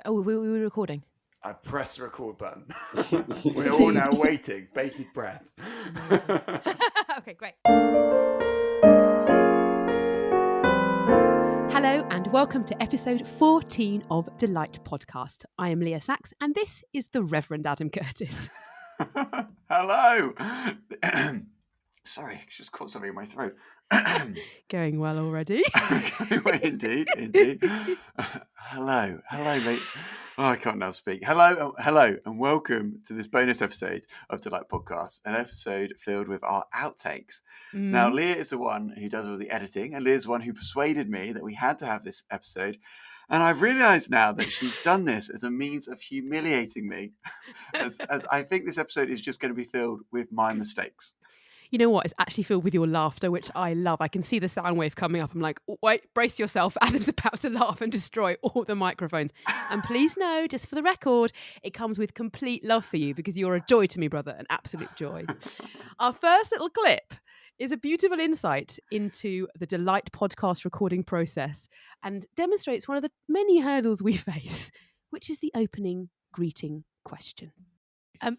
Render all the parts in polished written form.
Oh, we were recording. I pressed the record button. We're all now waiting, bated breath. Okay, great. Hello and welcome to episode 14 of Delight Podcast. I am Leah Sachs and this is the Reverend Adam Curtis. Hello. Sorry, I just caught something in my throat. Going well already. Indeed. Hello, mate. Oh, I can't now speak. Hello, and welcome to this bonus episode of Delight Podcast, an episode filled with our outtakes. Now, Leah is the one who does all the editing, and Leah's the one who persuaded me that we had to have this episode. And I've realised now that she's done this as a means of humiliating me, as I think this episode is just going to be filled with my mistakes. You know what? It's actually filled with your laughter, which I love. I can see the sound wave coming up. I'm like, wait, brace yourself. Adam's about to laugh and destroy all the microphones. And please know, just for the record, it comes with complete love for you because you're a joy to me, brother, an absolute joy. Our first little clip is a beautiful insight into the Delight podcast recording process and demonstrates one of the many hurdles we face, which is the opening greeting question.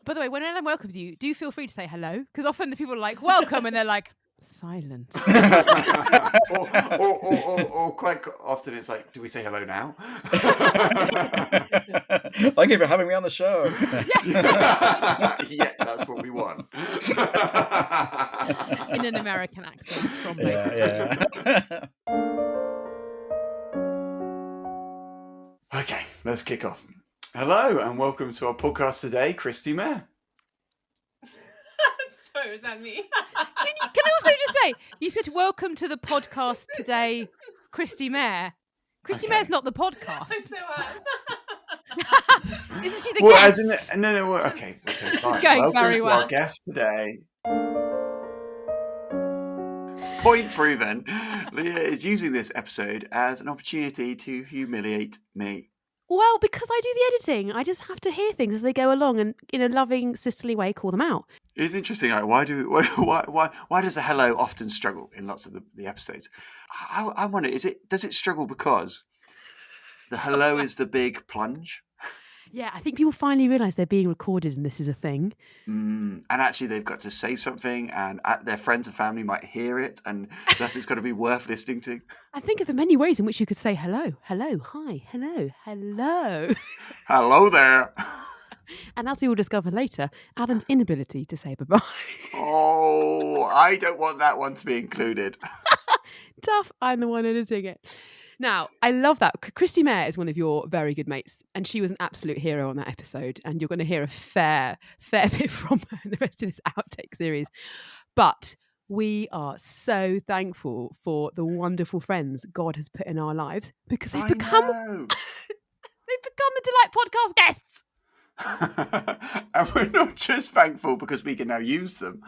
By the way, when Adam welcomes you, do feel free to say hello, because often the people are like, welcome, and they're like, silence. or quite often it's like, do we say hello now? Thank you for having me on the show. Yeah, that's what we want. In an American accent, probably. Yeah. Okay, let's kick off. Hello and welcome to our podcast today, Kristi, Mair. Sorry, was that me? Can I also just say, you said welcome to the podcast today, Kristi, Mair. Kristi Mair's not the podcast. I so Isn't she the guest? Okay, fine. going Welcome very to well. our guest today. Point proven. Leah is using this episode as an opportunity to humiliate me. Well, because I do the editing, I just have to hear things as they go along and in a loving, sisterly way call them out. It's interesting. Like, why does a hello often struggle in lots of the episodes? I wonder, does it struggle because the hello is the big plunge? Yeah, I think people finally realise they're being recorded and this is a thing. And actually they've got to say something and their friends and family might hear it and thus it's got to be worth listening to. I think of the many ways in which you could say hello, hi, hello. Hello there. And as we will discover later, Adam's inability to say bye-bye. Oh, I don't want that one to be included. Tough, I'm the one editing it. Now, I love that. Kristi Mair is one of your very good mates, and she was an absolute hero on that episode, and you're going to hear a fair bit from her in the rest of this outtake series. But we are so thankful for the wonderful friends God has put in our lives because they've become the Delight Podcast guests. And we're not just thankful because we can now use them.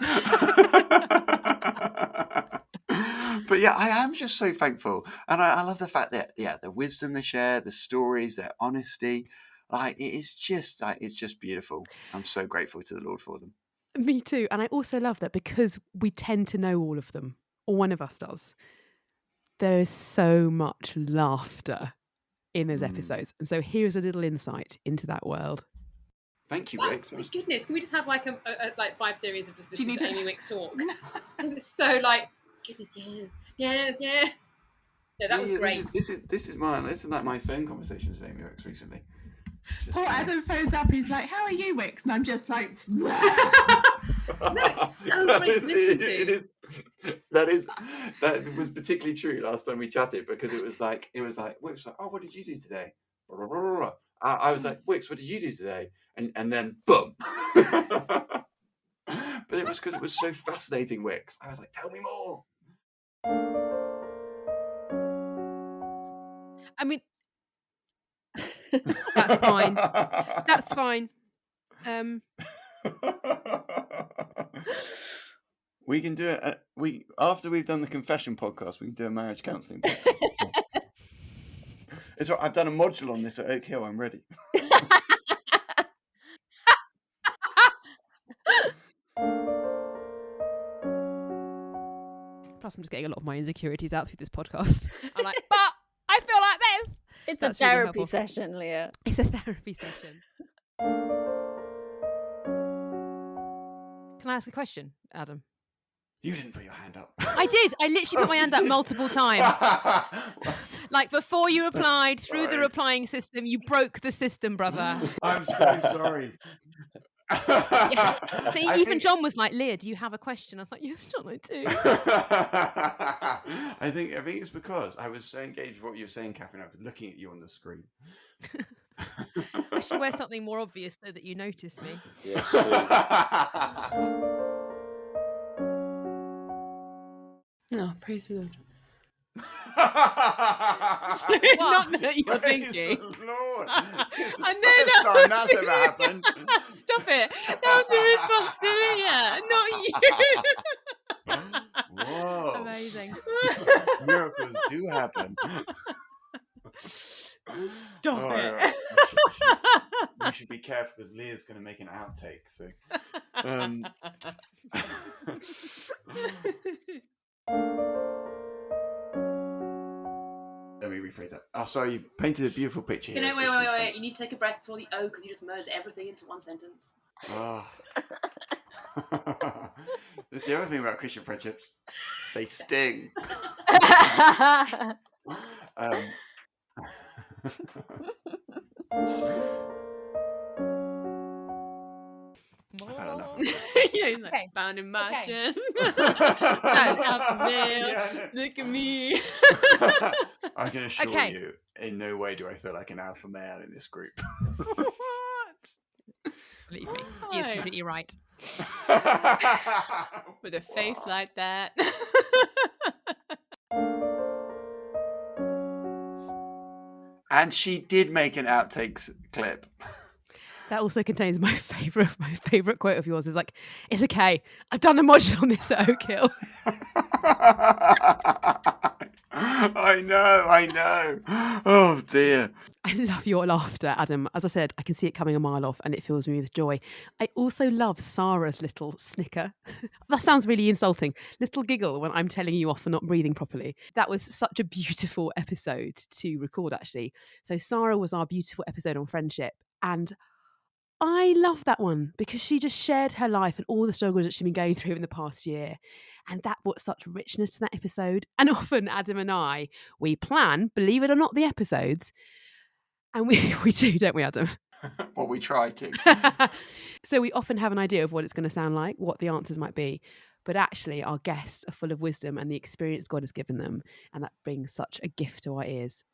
But yeah, I am just so thankful. And I love the fact that, the wisdom they share, the stories, their honesty, it's just beautiful. I'm so grateful to the Lord for them. Me too. And I also love that because we tend to know all of them, or one of us does, there is so much laughter in those episodes. And so here's a little insight into that world. Thank you, Wicks. Oh my goodness, can we just have like a 5 series of just listening to Amy Wicks talk? Because it's so like, goodness, yes. No, that was great. This is like my phone conversations with Amy Wicks recently. Poor Adam phones up, he's like, how are you, Wicks? And I'm just like, No, it's so great to listen to. That was particularly true last time we chatted because it was like Wicks was like, oh, what did you do today? Blah, blah, blah, blah. I was like, Wicks, what did you do today? And then boom. But it was because it was so fascinating, Wicks. I was like, tell me more. I mean, that's fine. That's fine. We can do it. After we've done the confession podcast, we can do a marriage counselling podcast. It's right. I've done a module on this at Oak Hill. I'm ready. Plus, I'm just getting a lot of my insecurities out through this podcast. I'm like, but I feel like this. It's That's a really therapy helpful. session, Leah. It's a therapy session. Can I ask a question, Adam? You didn't put your hand up. I did. I literally put my hand up multiple times. Like before you replied, through the replying system, you broke the system, brother. I'm so sorry. Yeah. See, I even think- John was like, Leah, do you have a question? I was like, yes, John, I do. I think it's because I was so engaged with what you were saying, Catherine. I was looking at you on the screen. I should wear something more obvious so that you notice me. Yes, Oh, praise the Lord. What? Not that you're Praise thinking. the Lord. It's the I know first that time was that's ever happened. Stop it. That was in response to Leah, not you. Whoa. Amazing. Miracles do happen. Stop Oh, it. right. You should be careful because Leah's going to make an outtake. So, let me rephrase that. Oh, sorry, you painted a beautiful picture here. Wait. You need to take a breath before the O because you just merged everything into one sentence. Oh. That's the other thing about Christian friendships. They sting. I've had enough of it. Yeah, he's like, Okay. found in my Okay. chest. Yeah. Look at me. I can assure Okay. you, in no way do I feel like an alpha male in this group. What? Believe me, he is Why? completely right. With a face like that. And she did make an outtakes clip. That also contains my favorite quote of yours. Is like, it's okay. I've done a module on this at Oak Hill. I know. Oh dear. I love your laughter, Adam. As I said, I can see it coming a mile off and it fills me with joy. I also love Sara's little snicker. That sounds really insulting. Little giggle when I'm telling you off for not breathing properly. That was such a beautiful episode to record, actually. So Sara was our beautiful episode on friendship. And I love that one because she just shared her life and all the struggles that she'd been going through in the past year. And that brought such richness to that episode. And often Adam and I, we plan, believe it or not, the episodes. And we do, don't we, Adam? Well, we try to. So we often have an idea of what it's going to sound like, what the answers might be. But actually, our guests are full of wisdom and the experience God has given them. And that brings such a gift to our ears.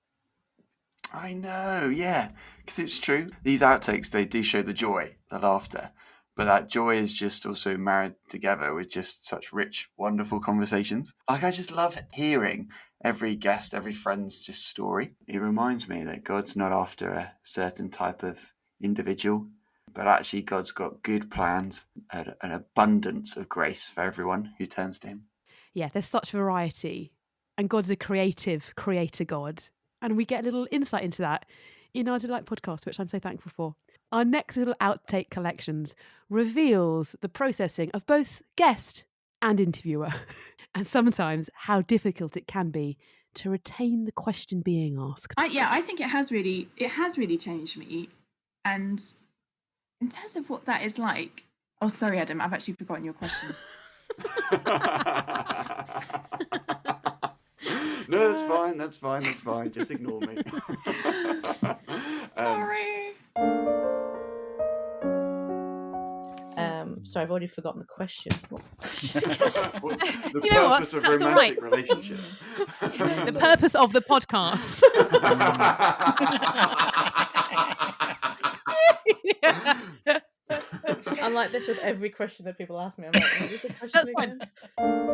I know, yeah, because it's true. These outtakes, they do show the joy, the laughter, but that joy is just also married together with just such rich, wonderful conversations. Like, I just love hearing every guest, every friend's just story. It reminds me that God's not after a certain type of individual, but actually God's got good plans and an abundance of grace for everyone who turns to him. Yeah, there's such variety. And God's a creative creator God. And we get a little insight into that in our Delight podcast, which I'm so thankful for. Our next little outtake collections reveals the processing of both guest and interviewer, and sometimes how difficult it can be to retain the question being asked. I think it has really changed me. And in terms of what that is like, oh, sorry, Adam, I've actually forgotten your question. No, that's fine. Just ignore me. Sorry. Sorry, I've already forgotten the question. What was the question? What's the Do you know what? purpose of That's all romantic right. relationships? The purpose of the podcast. I'm like this with every question that people ask me. I'm like, what is the question That's fine. again?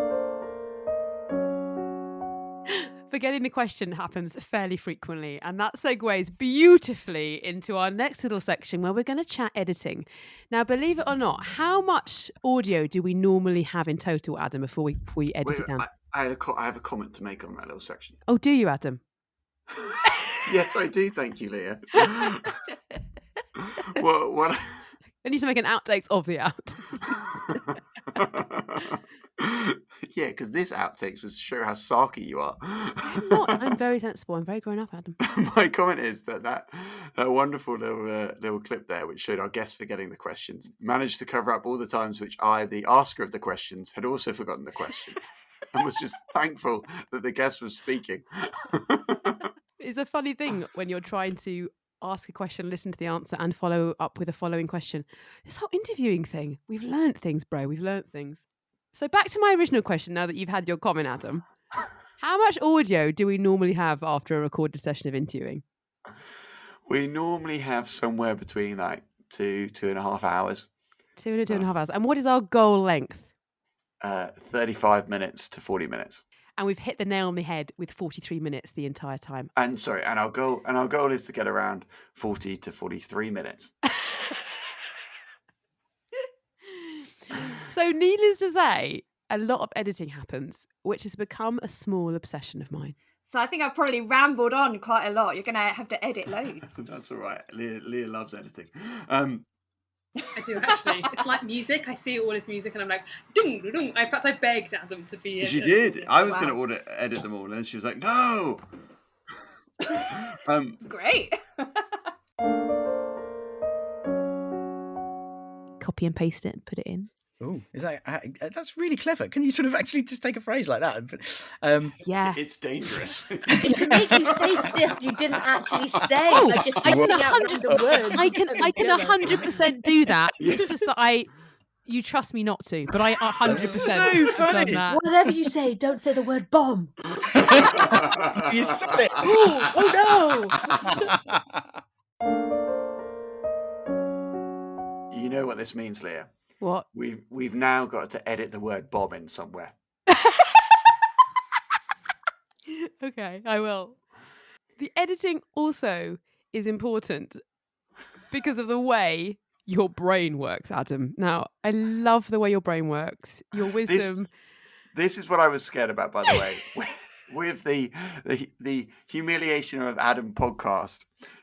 Forgetting the question happens fairly frequently, and that segues beautifully into our next little section where we're going to chat editing. Now, believe it or not, how much audio do we normally have in total, Adam, before we edit Wait, it down? I have a comment to make on that little section. Oh, do you, Adam? Yes, I do. Thank you, Leah. What? I need to make an outtakes of the out. idea, because this outtakes was to show how sarky you are. I'm not. I'm very sensible. I'm very grown up, Adam. My comment is that wonderful little clip there, which showed our guests forgetting the questions, managed to cover up all the times which I, the asker of the questions, had also forgotten the question, and was just thankful that the guest was speaking. It's a funny thing when you're trying to ask a question, listen to the answer, and follow up with a following question. This whole interviewing thing, we've learnt things, bro. We've learnt things. So back to my original question, now that you've had your comment, Adam. How much audio do we normally have after a recorded session of interviewing? We normally have somewhere between like 2.5 hours. 2.5 hours. And what is our goal length? 35 minutes to 40 minutes. And we've hit the nail on the head with 43 minutes the entire time. And our goal is to get around 40 to 43 minutes. So needless to say, a lot of editing happens, which has become a small obsession of mine. So I think I've probably rambled on quite a lot. You're going to have to edit loads. That's all right. Leah loves editing. I do actually. It's like music. I see it all as music, and I'm like, dung, dung, dung. In fact, I begged Adam to be. She did. I was going to edit them all, and then she was like, "No." Great. Copy and paste it and put it in. Oh, is that's really clever? Can you sort of actually just take a phrase like that? Yeah, it's dangerous. It can make you say stuff you didn't actually say by just putting out random words. I can 100% do that. It's just that you trust me not to, but I 100% so have funny. done that. Whatever you say, don't say the word bomb. You said it. Oh no! You know what this means, Leah? What? We've now got to edit the word bomb in somewhere. Okay, I will. The editing also is important because of the way your brain works, Adam. Now, I love the way your brain works. Your wisdom. This is what I was scared about, by the way. With the humiliation of Adam podcast,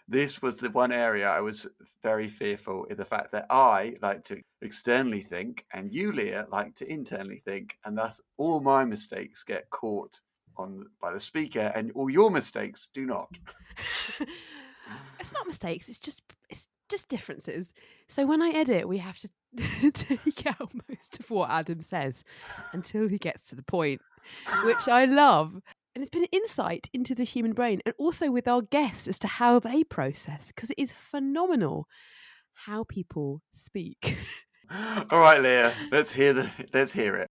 this was the one area I was very fearful, in the fact that I like to externally think and you, Leah, like to internally think, and thus all my mistakes get caught on by the speaker and all your mistakes do not. It's not mistakes, it's just differences. So when I edit, we have to take out most of what Adam says until he gets to the point, which I love. And it's been an insight into the human brain, and also with our guests as to how they process, because it is phenomenal how people speak. All right, Leah, let's hear it.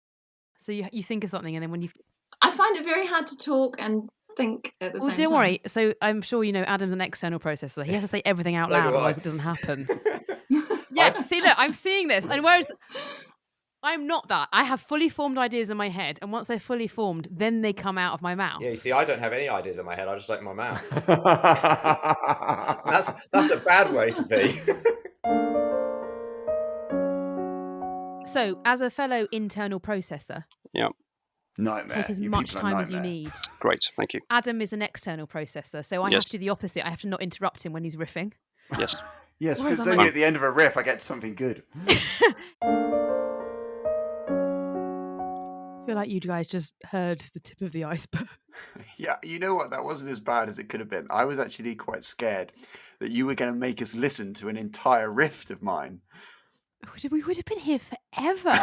So you think of something, and then when you... I find it very hard to talk and think at the same time. Well, don't worry. So I'm sure you know Adam's an external processor. He has to say everything out loud, otherwise it doesn't happen. Yeah, see, look, I'm seeing this. And whereas I'm not that. I have fully formed ideas in my head, and once they're fully formed, then they come out of my mouth. Yeah, you see, I don't have any ideas in my head. I just open my mouth. That's a bad way to be. So, as a fellow internal processor, Nightmare. take as much time as you need. Great, thank you. Adam is an external processor, so I have to do the opposite. I have to not interrupt him when he's riffing. Yes. Yes, Whereas because I'm only like- at the end of a riff I get something good. I feel like you guys just heard the tip of the iceberg. Yeah, you know what? That wasn't as bad as it could have been. I was actually quite scared that you were going to make us listen to an entire riff of mine. We would have been here forever.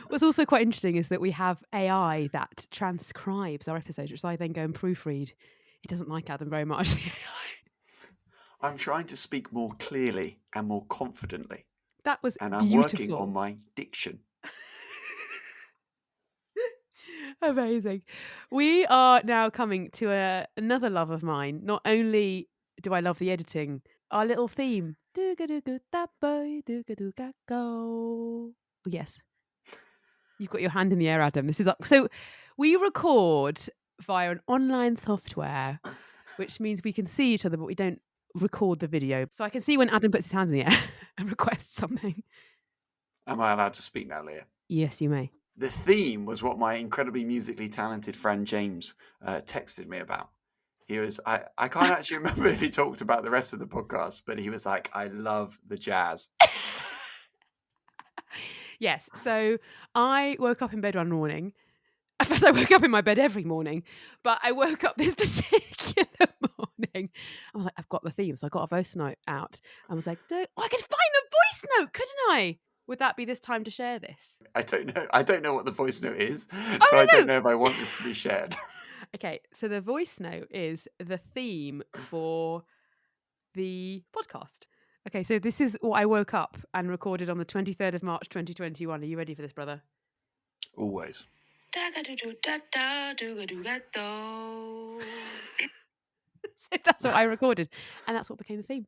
What's also quite interesting is that we have AI that transcribes our episodes, which I then go and proofread. It doesn't like Adam very much, the AI. I'm trying to speak more clearly and more confidently. That was And I'm beautiful. working on my diction. Amazing. We are now coming to another love of mine. Not only do I love the editing, our little theme. Yes. You've got your hand in the air, Adam. This is up. So we record via an online software, which means we can see each other, but we don't record the video. So I can see when Adam puts his hand in the air and requests something. Am I allowed to speak now, Leah? Yes, you may. The theme was what my incredibly musically talented friend James texted me about. He was, I can't actually remember if he talked about the rest of the podcast, but he was like, I love the jazz. Yes. So I woke up in bed one morning. At first, I woke up in my bed every morning, but I woke up this particular morning. I was like, I've got the theme. So I got a voice note out. I was like, I could find the voice note, couldn't I? Would that be this time to share this? I don't know. I don't know what the voice note is. Oh, So no, I don't no. know if I want this to be shared. Okay. So the voice note is the theme for the podcast. Okay. So this is what I woke up and recorded on the 23rd of March, 2021. Are you ready for this, brother? Always. So that's what I recorded, and that's what became the theme.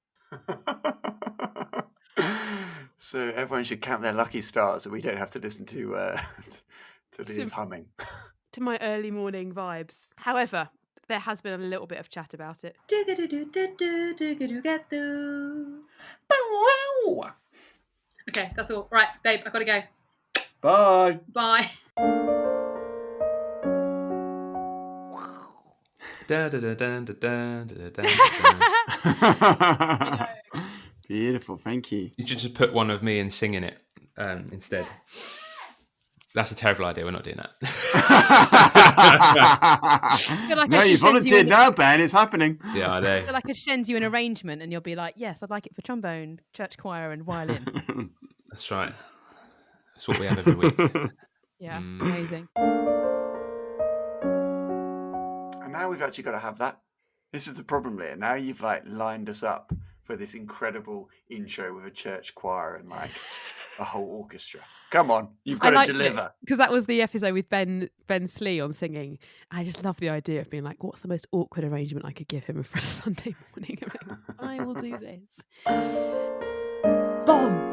So everyone should count their lucky stars so we don't have to listen to Leah's humming. To my early morning vibes. However, there has been a little bit of chat about it. Okay, that's all. Right, babe, I gotta go. Bye. Bye. Beautiful, thank you. You should just put one of me and singing it instead. That's a terrible idea. We're not doing that. No, you volunteered now, Ben. It's happening. Yeah, I know. I feel like I could send you an arrangement and you'll be like, yes, I'd like it for trombone, church choir and violin. That's right. That's what we have every week. Yeah, amazing. And now we've actually got to have that. This is the problem, Leah. Now you've lined us up for this incredible intro with a church choir and a whole orchestra. Come on, you've got to deliver. Because that was the episode with Ben Slee on singing. I just love the idea of being like, what's the most awkward arrangement I could give him for a Sunday morning? I will do this. Bomb!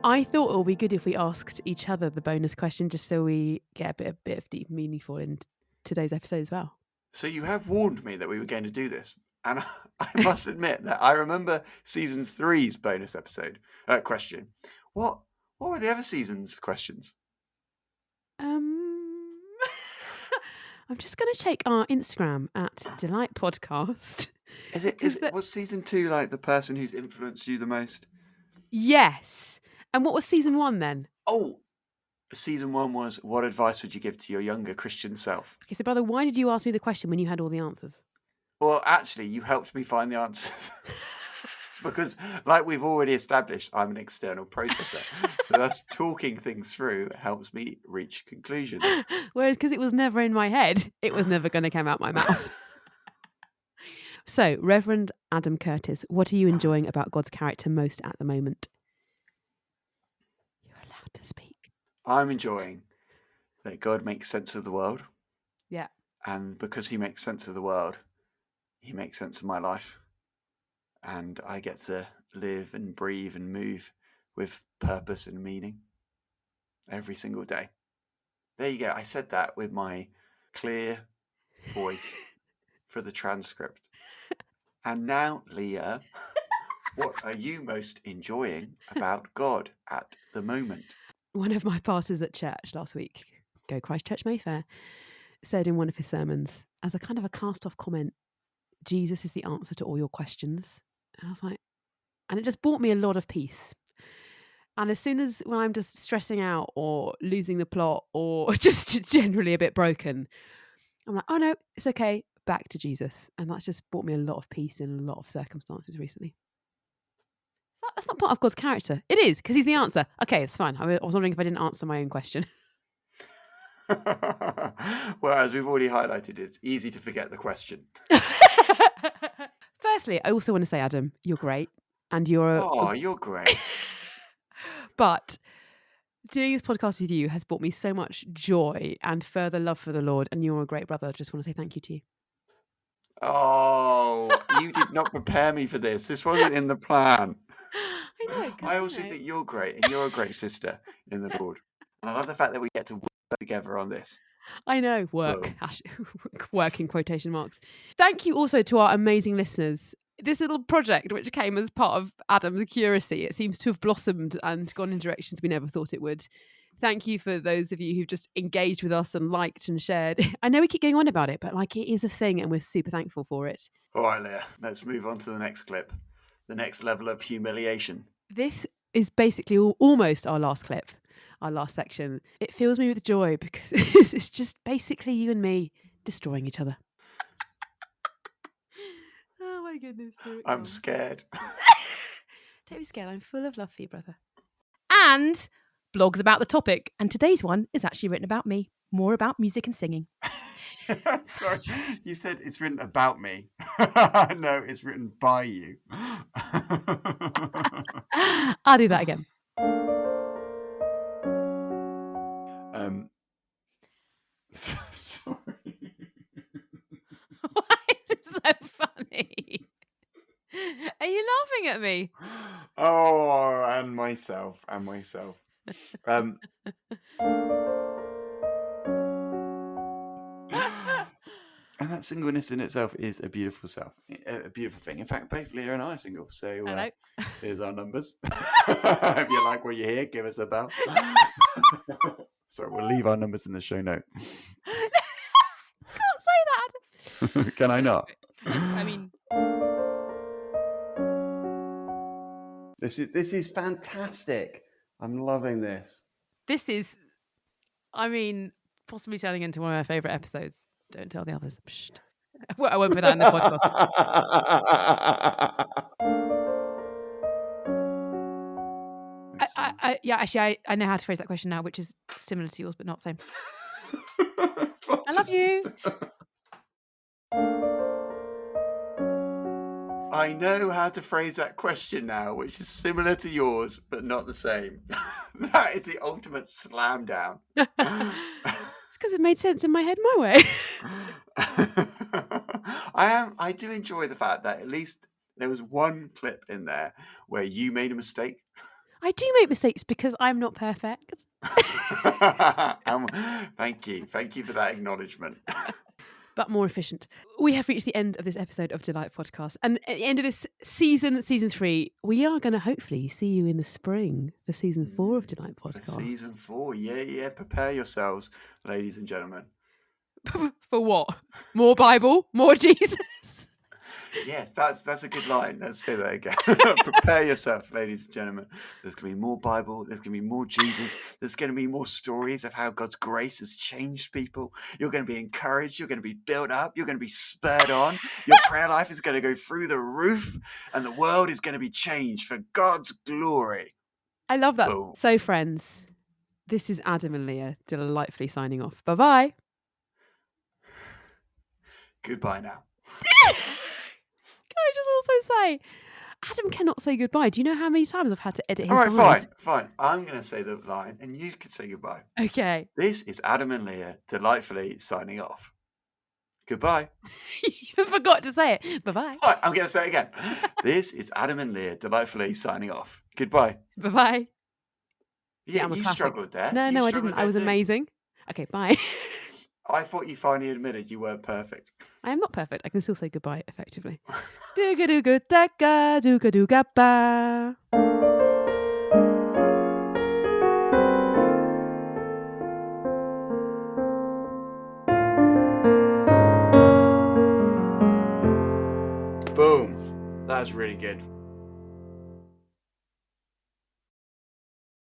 I thought it would be good if we asked each other the bonus question just so we get a bit of deep meaningful in today's episode as well. So you have warned me that we were going to do this. And I must admit that I remember season 3's bonus episode question. What were the other season's questions? I'm just going to check our Instagram at Delight Podcast. Was season 2 the person who's influenced you the most? Yes. And what was season 1 then? Oh, season 1 was, what advice would you give to your younger Christian self? Okay, so brother, why did you ask me the question when you had all the answers? Well, actually, you helped me find the answers. Because, like we've already established, I'm an external processor. So us talking things through helps me reach conclusions. Whereas, because it was never in my head, it was never going to come out my mouth. So, Reverend Adam Curtis, what are you enjoying about God's character most at the moment? You're allowed to speak. I'm enjoying that God makes sense of the world. Yeah. And because he makes sense of the world, he makes sense of my life. And I get to live and breathe and move with purpose and meaning every single day. There you go. I said that with my clear voice for the transcript. And now, Leah, what are you most enjoying about God at the moment? One of my pastors at church last week, Go Christ Church Mayfair, said in one of his sermons, as a kind of a cast-off comment, Jesus is the answer to all your questions. And I was like, and it just brought me a lot of peace. And as soon as when I'm just stressing out or losing the plot or just generally a bit broken, I'm like, oh no, it's okay. Back to Jesus. And that's just brought me a lot of peace in a lot of circumstances recently. So that's not part of God's character. It is, because he's the answer. Okay, it's fine. I was wondering if I didn't answer my own question. Whereas we've already highlighted, it's easy to forget the question. Firstly, I also want to say, Adam, you're great. And you're you're great. But doing this podcast with you has brought me so much joy and further love for the Lord. And you're a great brother. I just want to say thank you to you. Oh, you did not prepare me for this. This wasn't in the plan. I know. I also think you're great and you're a great sister in the Lord. And I love the fact that we get to work together on this. I know, work in quotation marks. Thank you also to our amazing listeners. This little project, which came as part of Adam's curacy, it seems to have blossomed and gone in directions we never thought it would. Thank you for those of you who've just engaged with us and liked and shared. I know we keep going on about it, but it is a thing and we're super thankful for it. All right, Leah, let's move on to the next clip. The next level of humiliation. This is basically almost our last clip, our last section. It fills me with joy because it's just basically you and me destroying each other. Oh my goodness. I'm scared. Don't be scared. I'm full of love for you, brother. And blogs about the topic. And today's one is actually written about me. More about music and singing. Sorry, you said it's written about me. No, it's written by you. I'll do that again. Sorry. Why is it so funny? Are you laughing at me? Oh, and myself. And that singleness in itself is a beautiful thing. In fact, both Leah and I are single. So here's our numbers. If you like what you hear, give us a bell. Sorry, we'll leave our numbers in the show note. Can't say that. Can I not? I mean, this is fantastic. I'm loving this. This is, I mean, possibly turning into one of my favourite episodes. Don't tell the others. Psst. Well, I won't put that in the podcast. I know how to phrase that question now, which is similar to yours, but not the same. I love you. I know how to phrase that question now, which is similar to yours, but not the same. That is the ultimate slam down. It's because it made sense in my head my way. I do enjoy the fact that at least there was one clip in there where you made a mistake. I do make mistakes because I'm not perfect. Thank you for that acknowledgement. But more efficient. We have reached the end of this episode of Delight Podcast. And at the end of this season 3, we are going to hopefully see you in the spring for season 4 of Delight Podcast. For season 4, yeah. Prepare yourselves, ladies and gentlemen. For what? More Bible? More Jesus? Yes, that's a good line. Let's say that again. Prepare yourself, ladies and gentlemen. There's going to be more Bible. There's going to be more Jesus. There's going to be more stories of how God's grace has changed people. You're going to be encouraged. You're going to be built up. You're going to be spurred on. Your prayer life is going to go through the roof, and the world is going to be changed for God's glory. I love that. Boom. So, friends, this is Adam and Leah delightfully signing off. Bye-bye. Goodbye now. Can I just also say, Adam cannot say goodbye. Do you know how many times I've had to edit his All right, lines? fine. I'm going to say the line, and you can say goodbye. Okay. This is Adam and Leah delightfully signing off. Goodbye. You forgot to say it. Bye-bye. All right, I'm going to say it again. This is Adam and Leah delightfully signing off. Goodbye. Bye-bye. Yeah, I'm a you classic. struggled there. No, I didn't. I was amazing. Okay, bye. I thought you finally admitted you weren't perfect. I am not perfect. I can still say goodbye effectively. Dooga-dooga-dagga-dooga-dooga-ba. Boom. That's really good.